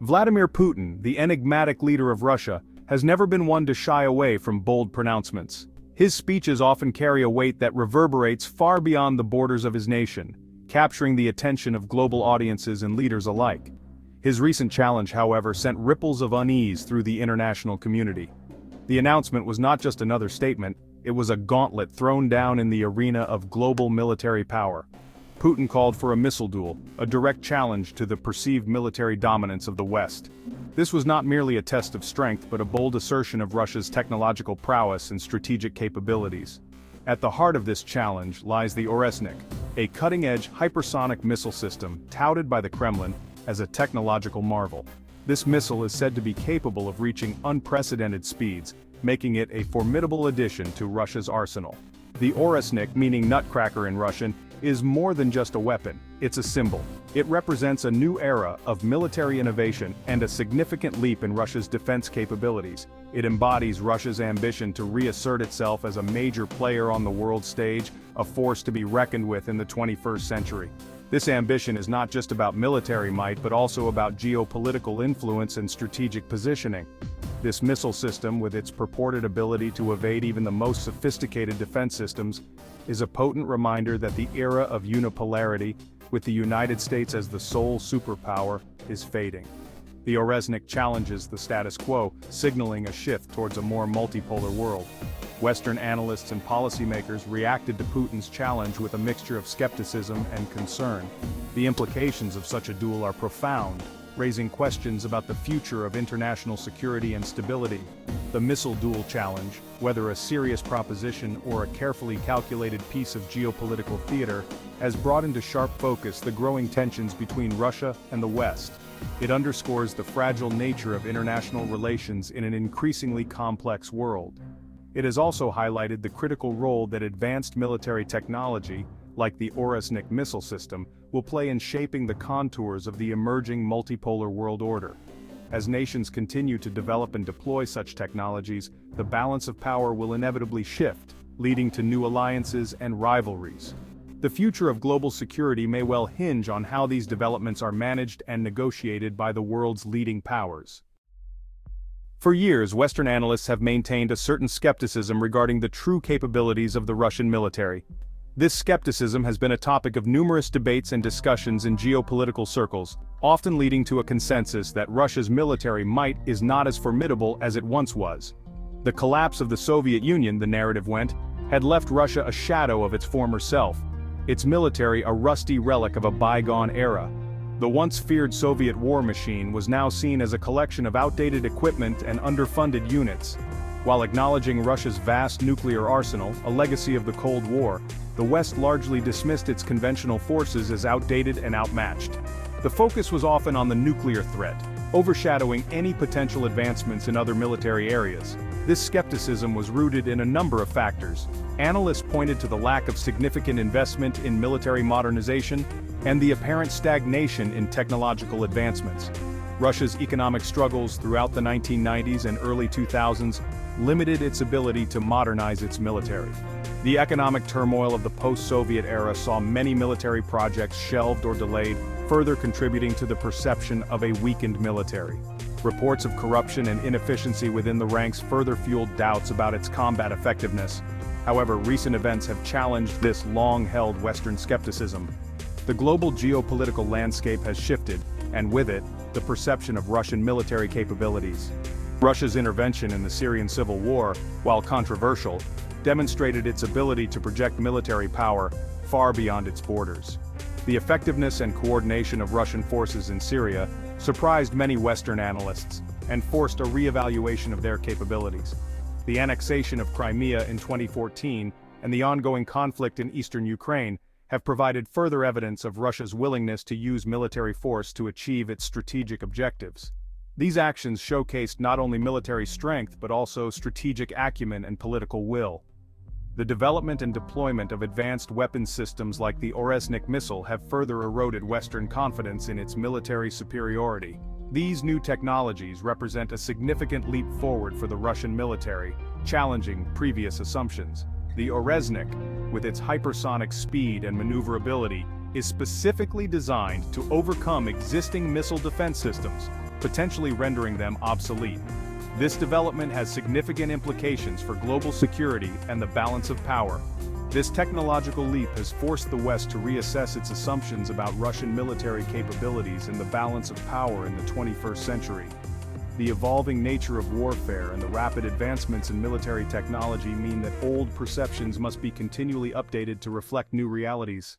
Vladimir Putin, the enigmatic leader of Russia, has never been one to shy away from bold pronouncements. His speeches often carry a weight that reverberates far beyond the borders of his nation, capturing the attention of global audiences and leaders alike. His recent challenge, however, sent ripples of unease through the international community. The announcement was not just another statement, it was a gauntlet thrown down in the arena of global military power. Putin called for a missile duel, a direct challenge to the perceived military dominance of the West. This was not merely a test of strength but a bold assertion of Russia's technological prowess and strategic capabilities. At the heart of this challenge lies the Oresnik, a cutting-edge hypersonic missile system touted by the Kremlin as a technological marvel. This missile is said to be capable of reaching unprecedented speeds, making it a formidable addition to Russia's arsenal. The Oresnik, meaning nutcracker in Russian, is more than just a weapon, it's a symbol. It represents a new era of military innovation and a significant leap in Russia's defense capabilities. It embodies Russia's ambition to reassert itself as a major player on the world stage, a force to be reckoned with in the 21st century. This ambition is not just about military might but also about geopolitical influence and strategic positioning. This missile system, with its purported ability to evade even the most sophisticated defense systems, is a potent reminder that the era of unipolarity, with the United States as the sole superpower, is fading. The Oresnik challenges the status quo, signaling a shift towards a more multipolar world. Western analysts and policymakers reacted to Putin's challenge with a mixture of skepticism and concern. The implications of such a duel are profound, raising questions about the future of international security and stability. The missile duel challenge, whether a serious proposition or a carefully calculated piece of geopolitical theater, has brought into sharp focus the growing tensions between Russia and the West. It underscores the fragile nature of international relations in an increasingly complex world. It has also highlighted the critical role that advanced military technology, like the Oresnik missile system, will play in shaping the contours of the emerging multipolar world order. As nations continue to develop and deploy such technologies, the balance of power will inevitably shift, leading to new alliances and rivalries. The future of global security may well hinge on how these developments are managed and negotiated by the world's leading powers. For years, Western analysts have maintained a certain skepticism regarding the true capabilities of the Russian military. This skepticism has been a topic of numerous debates and discussions in geopolitical circles, often leading to a consensus that Russia's military might is not as formidable as it once was. The collapse of the Soviet Union, the narrative went, had left Russia a shadow of its former self, its military a rusty relic of a bygone era. The once feared Soviet war machine was now seen as a collection of outdated equipment and underfunded units. While acknowledging Russia's vast nuclear arsenal, a legacy of the Cold War, the West largely dismissed its conventional forces as outdated and outmatched. The focus was often on the nuclear threat, overshadowing any potential advancements in other military areas. This skepticism was rooted in a number of factors. Analysts pointed to the lack of significant investment in military modernization and the apparent stagnation in technological advancements. Russia's economic struggles throughout the 1990s and early 2000s limited its ability to modernize its military. The economic turmoil of the post-Soviet era saw many military projects shelved or delayed, further contributing to the perception of a weakened military. Reports of corruption and inefficiency within the ranks further fueled doubts about its combat effectiveness. However, recent events have challenged this long-held Western skepticism. The global geopolitical landscape has shifted, and with it, the perception of Russian military capabilities. Russia's intervention in the Syrian civil war, while controversial, demonstrated its ability to project military power far beyond its borders. The effectiveness and coordination of Russian forces in Syria surprised many Western analysts and forced a re-evaluation of their capabilities. The annexation of Crimea in 2014 and the ongoing conflict in eastern Ukraine have provided further evidence of Russia's willingness to use military force to achieve its strategic objectives. These actions showcased not only military strength but also strategic acumen and political will. The development and deployment of advanced weapons systems like the Oresnik missile have further eroded Western confidence in its military superiority. These new technologies represent a significant leap forward for the Russian military, challenging previous assumptions. The Oresnik, with its hypersonic speed and maneuverability, is specifically designed to overcome existing missile defense systems, potentially rendering them obsolete. This development has significant implications for global security and the balance of power. This technological leap has forced the West to reassess its assumptions about Russian military capabilities and the balance of power in the 21st century. The evolving nature of warfare and the rapid advancements in military technology mean that old perceptions must be continually updated to reflect new realities.